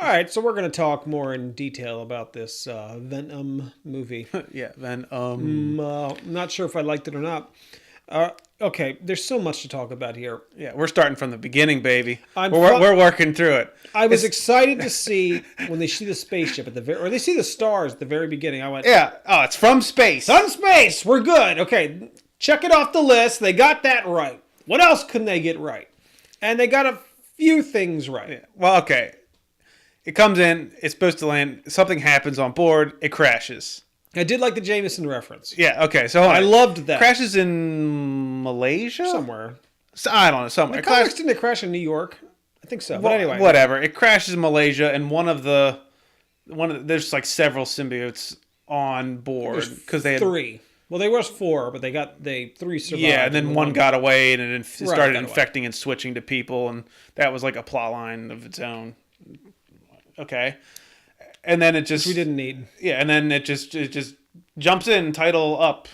All right, so we're going to talk more in detail about this Venom movie. Yeah, Venom. I'm not sure if I liked it or not. Okay, there's so much to talk about here. Yeah, we're starting from the beginning, baby. I'm We're working through it. I was excited to see when they see the spaceship at the very, or they see the stars at the very beginning. I went, Yeah. Oh, it's from space. "Sun space, we're good." Okay, check it off the list. They got that right. What else couldn't they get right? And they got a few things right. Yeah. Well, okay. It comes in. It's supposed to land. Something happens on board. It crashes. I did like the Jameson reference. Yeah. Okay. So hold on. I loved that. Crashes in Malaysia. Somewhere. So, I don't know. Somewhere. The comics didn't crash in New York? I think so. But anyway, whatever. It crashes in Malaysia, and there's like several symbiotes on board because they had 3. Well, there was 4, but three survived. Yeah, and then one got away, and it started infecting away. and switching to people, and that was like a plot line of its own. Okay, and then it just we didn't need. Yeah, and then it just jumps in, title up.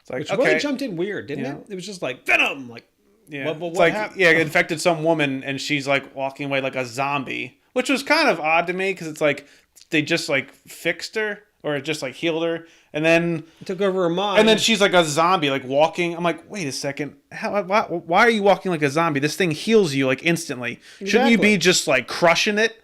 It's like, Which okay. really jumped in weird, didn't it? It was just like Venom, like yeah, what like happened? Yeah, it infected some woman, and she's like walking away like a zombie, which was kind of odd to me because it's like they just like fixed her or just like healed her, and then it took over her mind, and then she's like a zombie, like walking. I'm like, wait a second, why are you walking like a zombie? This thing heals you like instantly. Exactly. Shouldn't you be just like crushing it?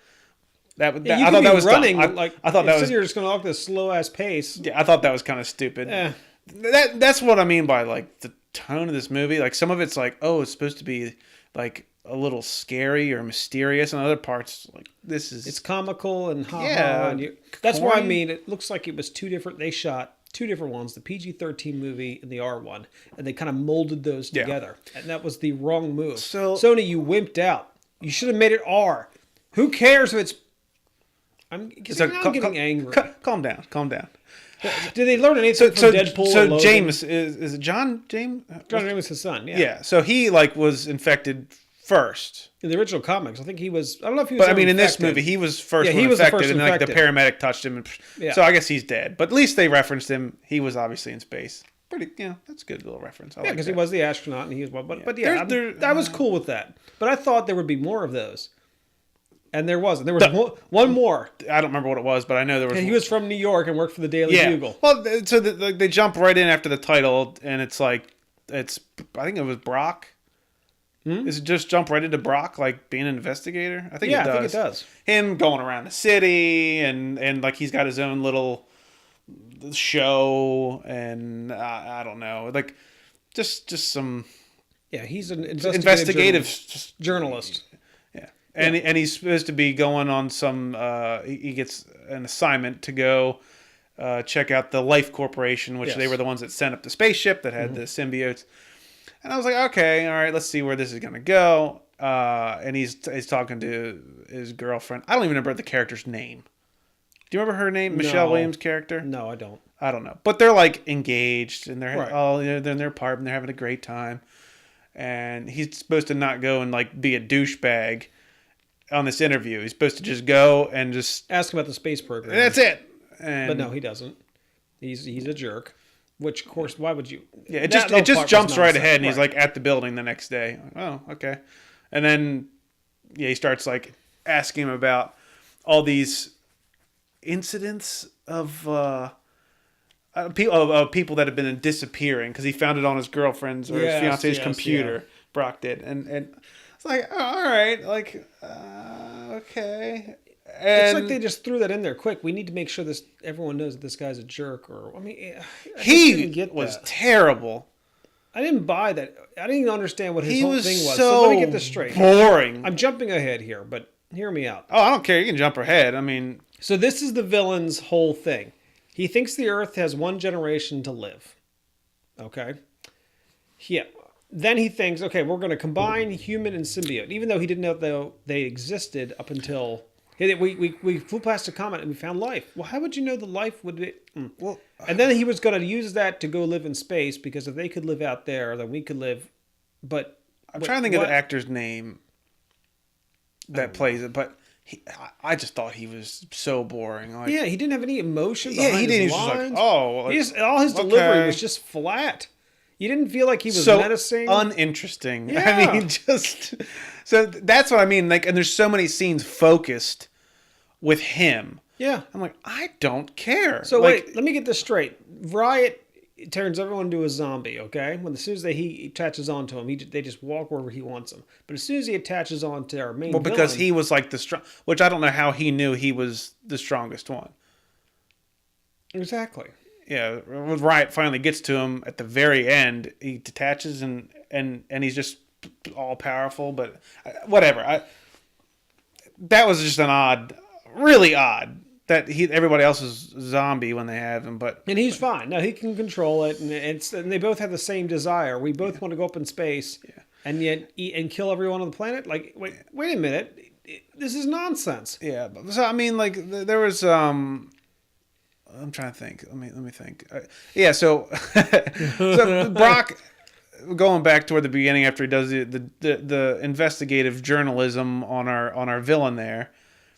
I thought running. I thought that was. You're just going to walk this slow ass pace. Yeah, I thought that was kind of stupid. That's what I mean by like the tone of this movie. Like some of it's like, oh, it's supposed to be like a little scary or mysterious, and other parts like it's comical and yeah. That's why I mean it looks like it was 2 different. They shot 2 different ones, the PG-13 movie and the R1, and they kind of molded those together, and that was the wrong move. So Sony, you wimped out. You should have made it R. Who cares if it's? I'm getting angry. Calm down. Did they learn anything from Deadpool? So James is it John James? John James, his son. Yeah. Yeah. So he like was infected first in the original comics. I think he was. I don't know if he was. But I mean, in this movie, he was first. Yeah, he was infected, and like the paramedic touched him. And, so I guess he's dead. But at least they referenced him. He was obviously in space. Pretty. That's a good little reference. I because he was the astronaut, and he was. But yeah, I was cool with that. But I thought there would be more of those. And there wasn't. There was one more. I don't remember what it was, but I know there was. And he was from New York and worked for the Daily Bugle. Well, so they jump right in after the title, and it's like I think it was Brock. Is it just jump right into Brock, like being an investigator? I think it does. I think it does. Him going around the city, and like he's got his own little show, and I don't know, like just some. Yeah, he's an investigative journalist. And he's supposed to be going on some. He gets an assignment to go check out the Life Corporation, which they were the ones that sent up the spaceship that had the symbiotes. And I was like, okay, all right, let's see where this is gonna go. And he's talking to his girlfriend. I don't even remember the character's name. Do you remember her name? Michelle Williams' character? No, I don't. I don't know. But they're like engaged, and they're they're in their apartment. They're having a great time. And he's supposed to not go and like be a douchebag on this interview. He's supposed to just go and just ask about the space program. That's it. But no, he doesn't. He's a jerk. Which, of course, why would you? Yeah, it just jumps right ahead, and he's like at the building the next day. Oh, okay. And then he starts like asking him about all these incidents of people that have been disappearing because he found it on his girlfriend's or his fiance's computer. Yeah. Brock did, and it's like, oh, all right, like, okay. And it's like they just threw that in there quick. We need to make sure everyone knows that this guy's a jerk. Or I mean, he was terrible. I didn't buy that. I didn't even understand what his whole thing was. So let me get this straight. Boring. I'm jumping ahead here, but hear me out. Oh, I don't care. You can jump ahead. I mean, so this is the villain's whole thing. He thinks the Earth has 1 generation to live. Okay. Yeah. Then he thinks, okay, we're going to combine human and symbiote, even though he didn't know they existed up until we flew past a comet and we found life. Well, how would you know the life would be? Well, and then he was going to use that to go live in space because if they could live out there, then we could live. But I'm trying to think of the actor's name that plays it, but I just thought he was so boring. Like, yeah, he didn't have any emotion behind he didn't. His lines. Just like, all his delivery was just flat. You didn't feel like he was so menacing? uninteresting. Yeah. I mean, just so that's what I mean. Like, and there's so many scenes focused with him. Yeah. I'm like, I don't care. So like, wait, let me get this straight. Riot turns everyone into a zombie, okay? As soon as he attaches onto him, they just walk wherever he wants them. But as soon as he attaches onto our main because villain, he was like the strong, which I don't know how he knew he was the strongest one. Exactly. Yeah, when Riot finally gets to him at the very end, he detaches and he's just all powerful. But whatever. That was just really odd that everybody else is zombie when they have him. And he's fine. No, he can control it, and they both have the same desire. We both want to go up in space, and yet eat and kill everyone on the planet. Like, wait a minute, this is nonsense. Yeah. So I mean, like there was I'm trying to think. Let me think. So Brock, going back toward the beginning after he does the investigative journalism on our villain there,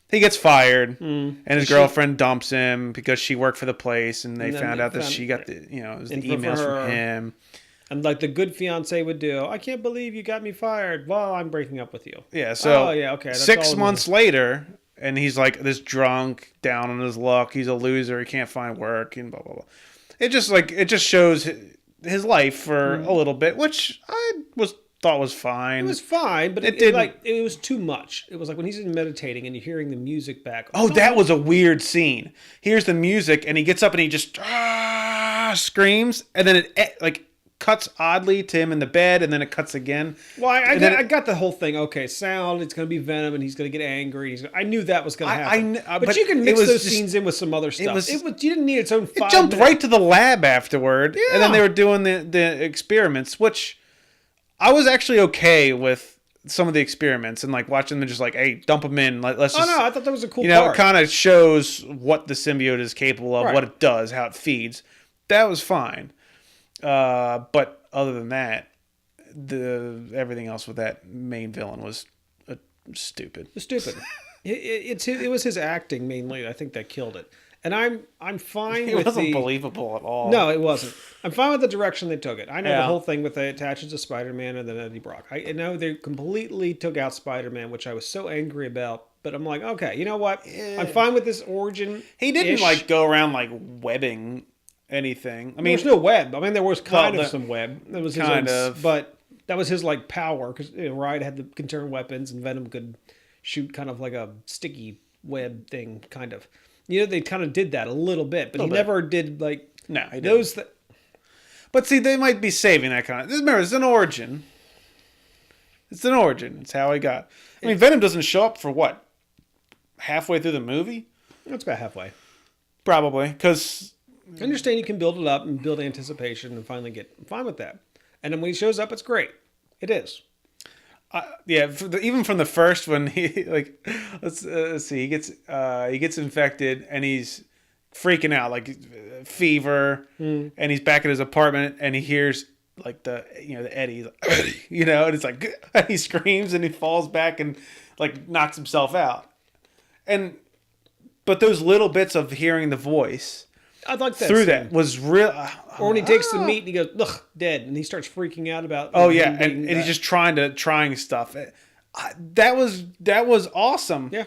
he gets fired, and his girlfriend dumps him because she worked for the place, and they found out that she got it was the emails from him. And like the good fiance would do, I can't believe you got me fired. Well, I'm breaking up with you. Yeah. So okay. 6 months later. And he's like this drunk, down on his luck. He's a loser. He can't find work, and blah blah blah. It just shows his life for a little bit, which I thought was fine. It was fine, but it was too much. It was like when he's meditating and you're hearing the music back. Oh, that was a weird scene. Here's the music, and he gets up and he just screams, and then it like cuts oddly to him in the bed, and then it cuts again. Well, I got the whole thing. Okay, sound. It's going to be Venom, and he's going to get angry. I knew that was going to happen. But you can mix those scenes in with some other stuff. You didn't need its own. It jumped right to the lab afterward, and then they were doing the experiments, which I was actually okay with some of the experiments and like watching them just like, hey, dump them in. Let's just. Oh no, I thought that was a cool part. It kind of shows what the symbiote is capable of, what it does, how it feeds. That was fine. But other than that, everything else with that main villain was stupid. Stupid. It was his acting mainly. I think that killed it. And I'm fine with it wasn't believable at all. No, it wasn't. I'm fine with the direction they took it. I know the whole thing with the attaches to Spider-Man and then Eddie Brock. I know they completely took out Spider-Man, which I was so angry about. But I'm like, okay, you know what? I'm fine with this origin. He didn't like go around like webbing anything. I mean, there's no web. I mean, there was kind of some web. There was kind of, but that was his like power because Riot had can turn weapons, and Venom could shoot kind of like a sticky web thing, kind of. They kind of did that a little bit, but he never did like those. But see, they might be saving that kind of. Remember, it's an origin. It's an origin. It's how he got. I mean, Venom doesn't show up for what? Halfway through the movie? It's about halfway. Probably, because. I understand you can build it up and build anticipation and finally I'm fine with that. And then when he shows up, it's great. It is. Even from the first one, he like let's see, he gets infected and he's freaking out, like fever, and he's back at his apartment and he hears like the Eddie, and it's like and he screams and he falls back and like knocks himself out, but those little bits of hearing the voice. I'd like that through that was real. Or when he takes the meat and he goes, ugh, dead, and he starts freaking out about. And he's just trying stuff. That was awesome. Yeah,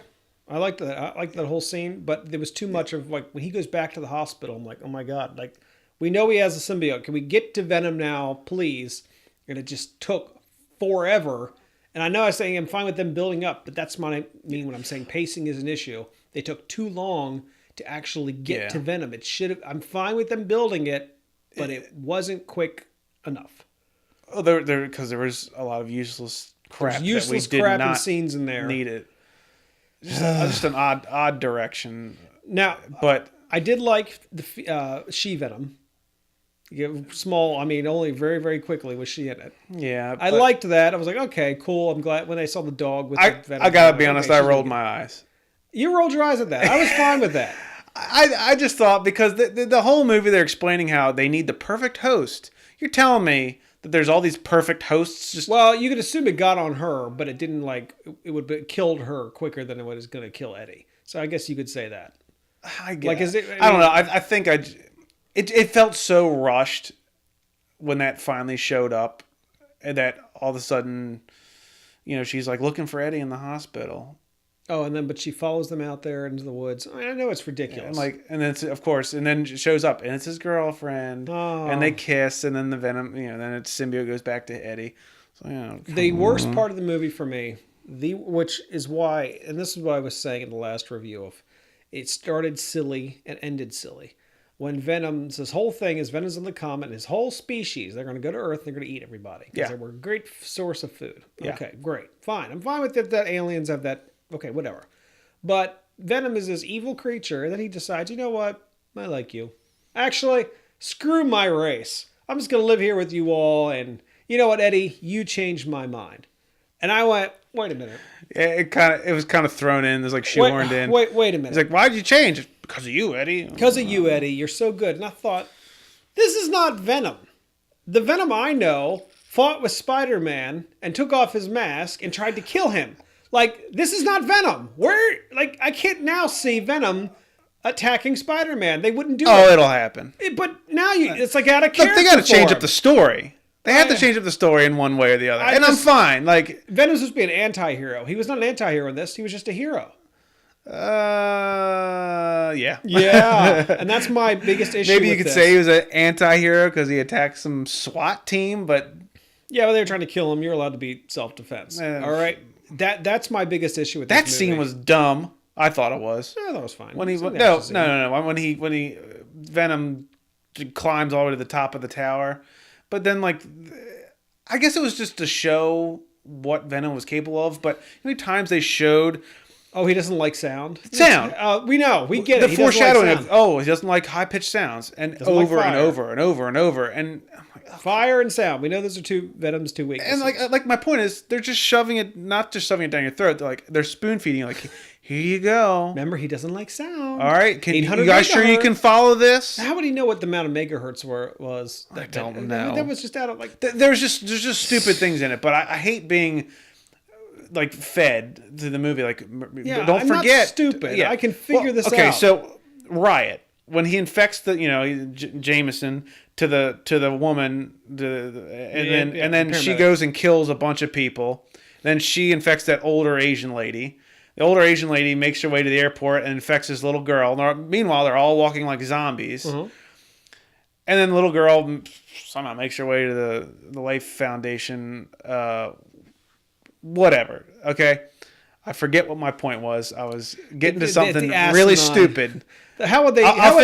I liked that. I liked that whole scene, but there was too much of like when he goes back to the hospital. I'm like, oh my god! Like we know he has a symbiote. Can we get to Venom now, please? And it just took forever. And I know I'm saying I'm fine with them building up, but that's what I mean when I'm saying pacing is an issue. They took too long to actually get to Venom. It should have. I'm fine with them building it, but it wasn't quick enough. Oh, because there was a lot of useless crap. Useless that we did crap not and scenes in there. Need it. Just an odd direction. Now, but I did like the she Venom. Small. I mean, only very very quickly was she in it. Yeah, I liked that. I was like, okay, cool. I'm glad when I saw the dog with the Venom. I gotta be honest. I rolled my eyes. You rolled your eyes at that. I was fine with that. I just thought because the whole movie they're explaining how they need the perfect host. You're telling me that there's all these perfect hosts. Well, you could assume it got on her, but it didn't it would have killed her quicker than it was going to kill Eddie. So I guess you could say that. I guess. I don't know. I think it felt so rushed. when that finally showed up, and that all of a sudden, she's like looking for Eddie in the hospital. Oh, but she follows them out there into the woods. I know it's ridiculous. And then of course, and then it shows up, and it's his girlfriend, and they kiss, and then the Venom, then its symbiote goes back to Eddie. So, the worst part of the movie for me, which is why, and this is what I was saying in the last review of, it started silly and ended silly. When this whole thing is Venom's in the comet, his whole species, they're going to go to Earth, and they're going to eat everybody. Because they were a great source of food. Yeah. Okay, great. Fine. I'm fine with it that aliens have that. Okay, whatever. But Venom is this evil creature, and then he decides, you know what? I like you. Actually, screw my race. I'm just going to live here with you all, and you know what, Eddie? You changed my mind. And I went, wait a minute. It was kind of thrown in. There's like shoehorned in. Wait a minute. He's like, why'd you change? Because of you, Eddie. Because of you, Eddie. You're so good. And I thought, this is not Venom. The Venom I know fought with Spider-Man and took off his mask and tried to kill him. Like, this is not Venom. I can't now see Venom attacking Spider-Man. They wouldn't do it. Oh, it'll happen. But now it's like out of character. Look, they got to change up the story. They have to change up the story in one way or the other. I'm fine. Like, Venom's supposed to be an anti-hero. He was not an anti-hero in this. He was just a hero. Yeah. Yeah. And that's my biggest issue. Maybe you could say he was an anti-hero because he attacked some SWAT team, but... Yeah, they were trying to kill him. You're allowed to be self-defense. All right? That's my biggest issue with this movie. That scene was dumb. I thought it was. I thought it was fine. When Venom climbs all the way to the top of the tower, but then I guess it was just to show what Venom was capable of. But how many times they showed? Oh, he doesn't like sound. We know. We get the it. The foreshadowing like of he doesn't like high pitched sounds, and over and over and over and over and. Fire and sound. We know those are Venom's two weaknesses. And like my point is, they're just shoving it, not just shoving it down your throat. They're spoon feeding you. Like, here you go. Remember, he doesn't like sound. All right, you guys sure you can follow this? How would he know what the amount of megahertz was? I don't know. I mean, that was just out of There's just stupid things in it, but I hate being fed to the movie. Don't I'm forget. Not stupid. Yeah. I can figure this out. Okay, so Riot. When he infects the Jameson to the woman, and then she goes and kills a bunch of people. Then she infects that older Asian lady. The older Asian lady makes her way to the airport and infects this little girl. Meanwhile, they're all walking like zombies. Mm-hmm. And then the little girl somehow makes her way to the Life Foundation. Whatever. Okay. I forget what my point was. I was getting to something really stupid. How would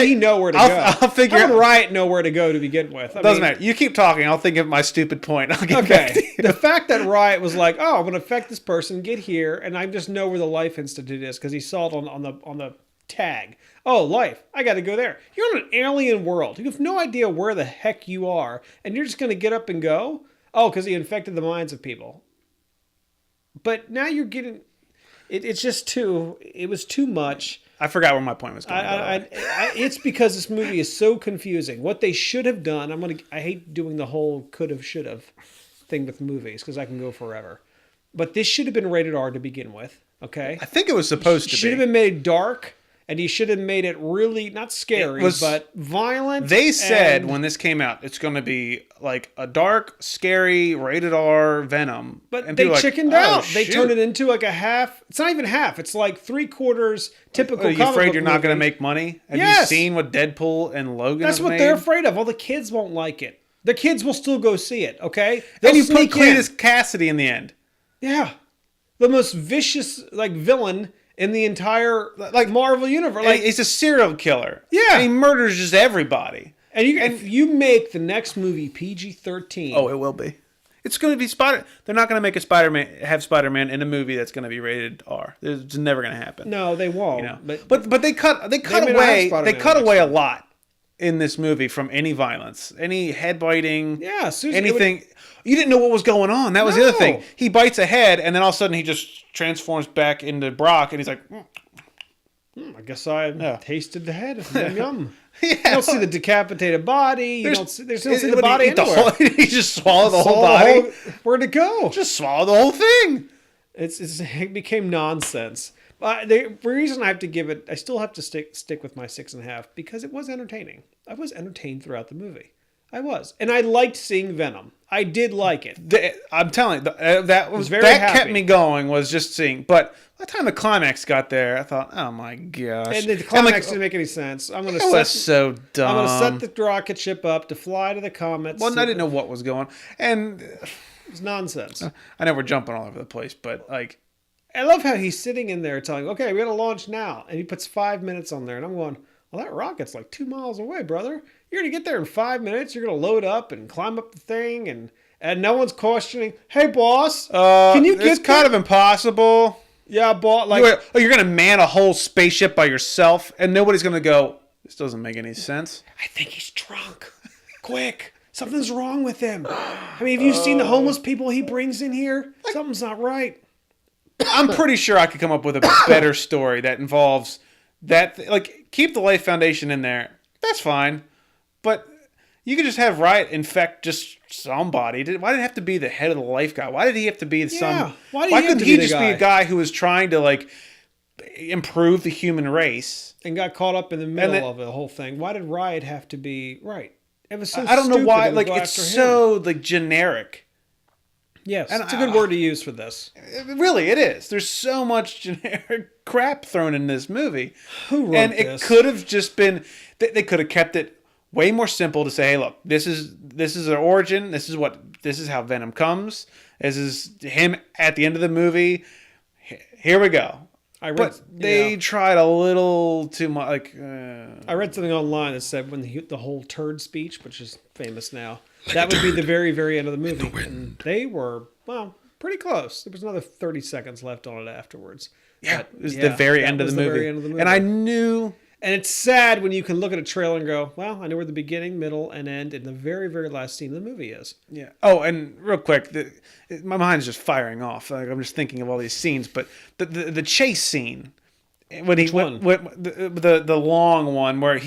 he know where to go? How would Riot know where to go to begin with? Doesn't matter. You keep talking. I'll think of my stupid point. I'll get back to you. The fact that Riot was like, I'm going to affect this person, get here, and I just know where the Life Institute is because he saw it on the tag. Oh, Life. I got to go there. You're in an alien world. You have no idea where the heck you are, and you're just going to get up and go? Oh, because he infected the minds of people. But now you're getting... It's just it was too much. I forgot where my point was going. It's because this movie is so confusing. What they should have done, I hate doing the whole could have, should have thing with movies because I can go forever. But this should have been rated R to begin with, okay? I think it was supposed to be. Should have been made dark, and he should have made it really, not scary, but violent. They said when this came out, it's going to be like a dark, scary, rated R Venom. But they chickened out. They turned it into like a half. It's not even half. It's like 3/4 typical comic book. Are you afraid you're not going to make money? Have you seen what Deadpool and Logan That's have what made? They're afraid of. All the kids won't like it. The kids will still go see it, okay? And you put Cletus Cassidy in the end. Yeah. The most vicious villain in the entire Marvel universe. He's a serial killer. Yeah. And he murders just everybody. And if you make the next movie PG-13. Oh, it will be. It's going to be They're not going to make Spider-Man in a movie that's going to be rated R. It's never going to happen. No, they won't. But they cut away a lot in this movie from any violence, any head biting, anything. You didn't know what was going on. That was the other thing. He bites a head, and then all of a sudden he just transforms back into Brock, and he's like, I guess I tasted the head. Yum. Yeah. You don't see the decapitated body. You don't see the body anywhere. He just swallowed the whole body. Where'd it go? Just swallow the whole thing. It became nonsense. The reason I have to give it, I still have to stick with my 6.5 because it was entertaining. I was entertained throughout the movie. I was. And I liked seeing Venom. I did like it. I'm telling you, that happy. kept me going. Was just seeing, but by the time the climax got there, I thought, oh my gosh! And the climax didn't make any sense. I'm It was so dumb. I'm going to set the rocket ship up to fly to the comets. Well, I didn't know what was going on, and it was nonsense. I know we're jumping all over the place, but like, I love how he's sitting in there telling, okay, we got to launch now. And he puts 5 minutes on there. And I'm going, well, that rocket's like 2 miles away, brother. You're going to get there in 5 minutes. You're going to load up and climb up the thing. And no one's questioning, hey, boss, can you get it's kind of impossible. Yeah, boss. Like, you're going to man a whole spaceship by yourself, and nobody's going to go, this doesn't make any sense. I think he's drunk. Quick. Something's wrong with him. I mean, have you seen the homeless people he brings in here? Something's not right. I'm pretty sure I could come up with a better story that involves that. Like, keep the Life Foundation in there. That's fine. But you could just have Riot infect just somebody. Why did it have to be the head of the Life guy? Why did he have to be some... Why couldn't he just be a guy who was trying to, like, improve the human race? And got caught up in the middle of the whole thing. Why did Riot have to be... Right. It was so I don't know why. Like, it's so, like, generic. Yes, and it's a good word to use for this. Really, it is. There's so much generic crap thrown in this movie. Who wrote and this? It could have just been... They could have kept it way more simple to say, hey, look, this is their origin. This is how Venom comes. This is him at the end of the movie. Here we go. But they tried a little too much. Like, I read something online that said when the whole turd speech, which is famous now, that would be the very, very end of the movie. And they were, well, pretty close. There was another 30 seconds left on it afterwards. Yeah, it was the very end of the movie. And I knew... And it's sad when you can look at a trailer and go, well, I know where the beginning, middle, and end, and the very, very last scene of the movie is. Yeah. Oh, and real quick, my mind's just firing off. Like, I'm just thinking of all these scenes, but the chase scene, Which one? The long one where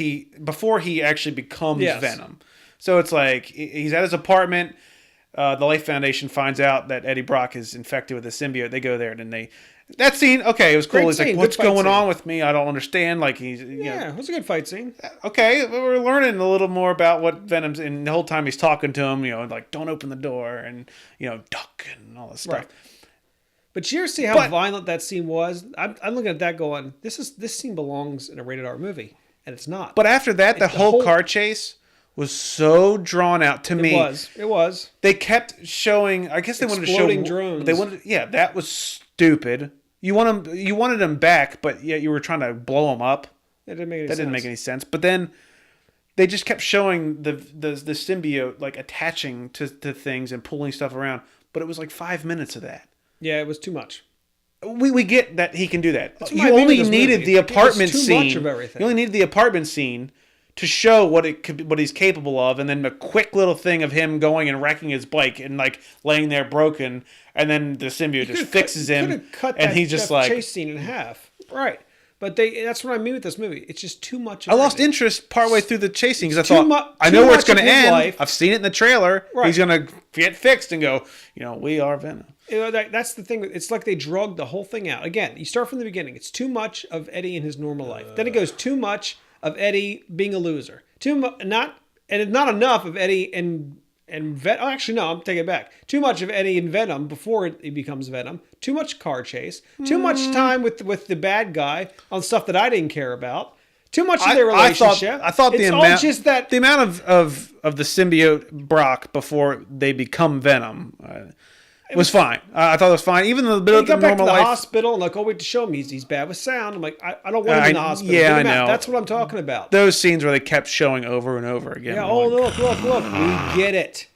before he actually becomes Venom. So it's like he's at his apartment. The Life Foundation finds out that Eddie Brock is infected with a symbiote. They go there and that scene, okay, it was cool. Great He's scene, like, what's going scene. on with me? I don't understand. Like, it was a good fight scene. Okay, we're learning a little more about what Venom's, and the whole time he's talking to him, like, don't open the door, and, duck, and all this stuff. Right. But you ever see how violent that scene was? I'm looking at that going, this scene belongs in a rated R movie, and it's not. But after that, the whole car chase was so drawn out to me. It was. They kept showing. I guess they wanted to show exploding drones. Yeah, that was stupid. You wanted them back, but yet you were trying to blow them up. That didn't make any sense. But then they just kept showing the symbiote like attaching to things and pulling stuff around. But it was like 5 minutes of that. Yeah, it was too much. We get that he can do that. You only needed the apartment scene. Much of everything. You only needed the apartment scene to show what he's capable of, and then a quick little thing of him going and wrecking his bike and like laying there broken, and then the symbiote just fixes him, and he's just like chase scene in half, right? But that's what I mean with this movie. It's just too much. I lost interest partway through the chasing because I thought I know where it's going to end. Life. I've seen it in the trailer. Right. He's going to get fixed and go. We are Venom. That's the thing. It's like they drugged the whole thing out. Again, you start from the beginning. It's too much of Eddie in his normal life. Then it goes too much of Eddie being a loser. Not enough of Eddie and Venom. Oh, actually, no, I'm taking it back. Too much of Eddie and Venom before he becomes Venom. Too much car chase. Too much time with the bad guy on stuff that I didn't care about. Too much of their relationship. I thought the amount of the symbiote Brock before they become Venom was fine. I thought it was fine. Even the bit of the normal life. He got back to the hospital and like, wait to show him he's bad with sound. I'm like, I don't want him in the hospital. Yeah, I know. That's what I'm talking about. Those scenes where they kept showing over and over again. Yeah. Oh, look. We get it.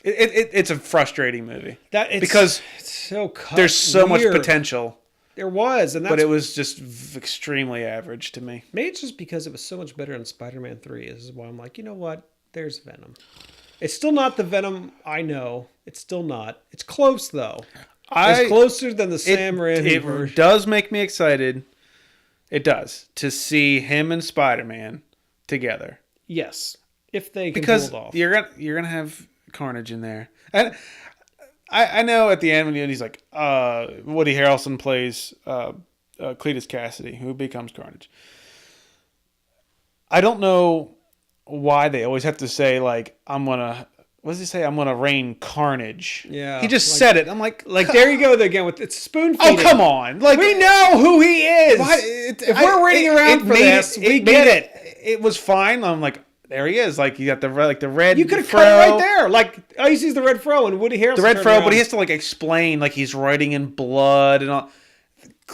It's a frustrating movie. Because it's so cut. There's so much potential. There was, but it was just extremely average to me. Maybe it's just because it was so much better in Spider-Man 3. This is why I'm like, you know what? There's Venom. It's still not the Venom I know. It's still not. It's close, though. It's closer than the Sam Raimi version. It does make me excited. It does. To see him and Spider-Man together. Yes. If they can pull it off. Because you're gonna have Carnage in there. And I know at the end when he's like, Woody Harrelson plays Cletus Cassidy, who becomes Carnage. I don't know why they always have to say, like, I'm gonna. What does he say? I'm gonna rain carnage. Yeah, he just said it. I'm like, there you go again with it's spoon oh, feeding. come on! Like, we know who he is. If we're waiting around for this, we get it. It was fine. I'm like, there he is. Like, you got the red. You could have cut it right there. Like, he sees the red fro and Woody Harrelson. The red fro, but he has to like explain, like he's writing in blood and all.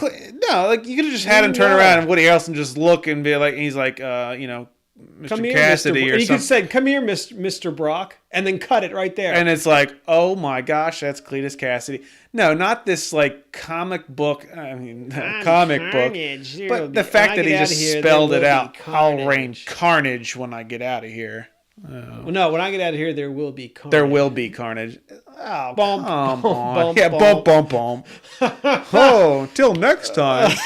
No, like you could have just had him turn around and Woody Harrelson just look and be like, and he's like, Mr. Come here, Cassidy, Mr. or you something. could say, "Come here, Mr. Brock," and then cut it right there. And it's like, oh my gosh, that's Cletus Cassidy. No, not this like comic book. I mean, comic book. But the fact that he just spelled it out. I'll rain carnage when I get out of here. Well, no, when I get out of here, there will be carnage. There will be carnage. Oh, bump, come bump, on. bump, Yeah, bump. bump, bump, bump. Oh, till next time.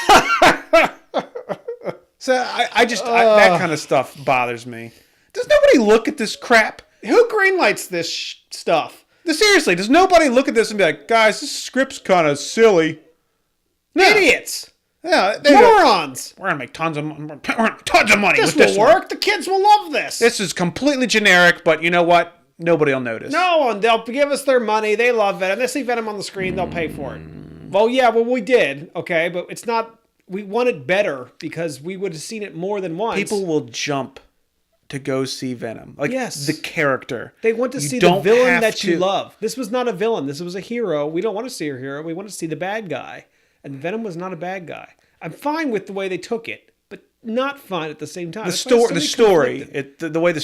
So I just that kind of stuff bothers me. Does nobody look at this crap? Who greenlights this stuff? Seriously, does nobody look at this and be like, guys, this script's kind of silly? No. Idiots. Yeah, morons. We're gonna make tons of money This with this will work. one. The kids will love this. This is completely generic, but you know what? Nobody will notice. No one. They'll give us their money. They love Venom. They see Venom on the screen. They'll pay for it. Well, yeah. Well, we did. Okay, but it's not. We want it better because we would have seen it more than once. People will jump to go see Venom. Like, yes. The character. They want to see the villain that you love. This was not a villain. This was a hero. We don't want to see a hero. We want to see the bad guy. And Venom was not a bad guy. I'm fine with the way they took it, but not fine at the same time. The way the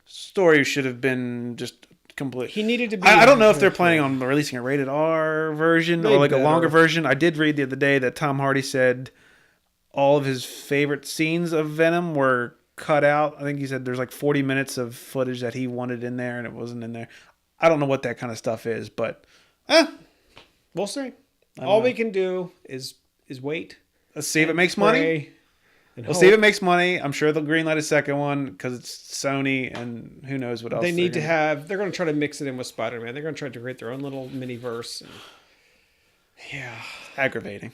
story should have been just complete. He needed to be. I don't know if they're planning on releasing a rated R version or like a longer version. I did read the other day that Tom Hardy said all of his favorite scenes of Venom were cut out. I think he said there's like 40 minutes of footage that he wanted in there and it wasn't in there. I don't know what that kind of stuff is, but we'll see. All we can do is wait. Let's see if it makes money. We'll see if it makes money. I'm sure they'll greenlight a second one because it's Sony and who knows what else. They're going to try to mix it in with Spider-Man. They're going to try to create their own little mini-verse. Yeah. Aggravating.